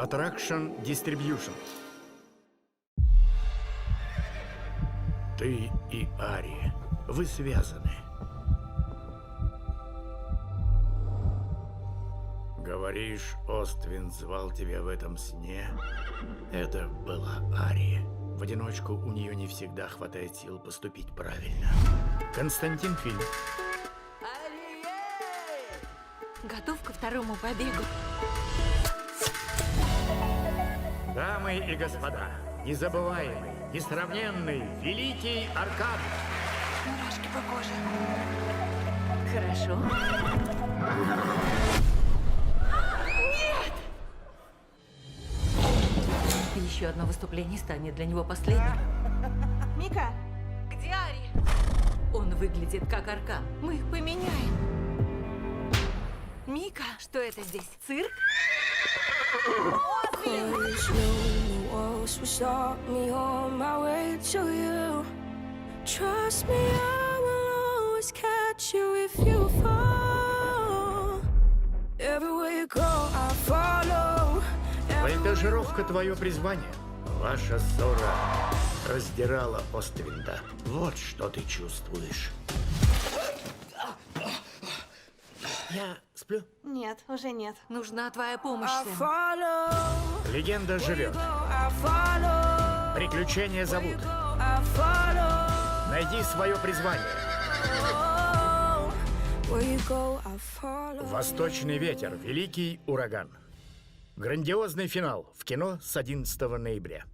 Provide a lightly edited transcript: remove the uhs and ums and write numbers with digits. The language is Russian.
Attraction Distribution. Ты и Ари, вы связаны. Говоришь, Оствин звал тебя в этом сне? Это была Ари. В одиночку у нее не всегда хватает сил поступить правильно. Константин Фильм. Готов ко второму побегу? Дамы и господа, незабываемый, несравненный, великий Аркад. Мурашки по коже. Хорошо. Нет! Еще одно выступление станет для него последним. Мика, Где Ари? Он выглядит как Аркан. Мы их поменяем. Мика, что это здесь? Цирк? Cause no walls will stop me on my way to you. Trust me, I will always catch you if you fall. Everywhere you go, I follow. Вольтажировка — твое призвание. Ваша ссора раздирала Оствинда. Вот что ты чувствуешь. Я сплю. нет, уже нет. Нужна твоя помощь, I Сэм. follow. Легенда живет. I follow. Приключения зовут. I follow. Найди свое призвание. Where you go, I follow. Восточный ветер. Великий ураган. Грандиозный финал в кино с 11 ноября.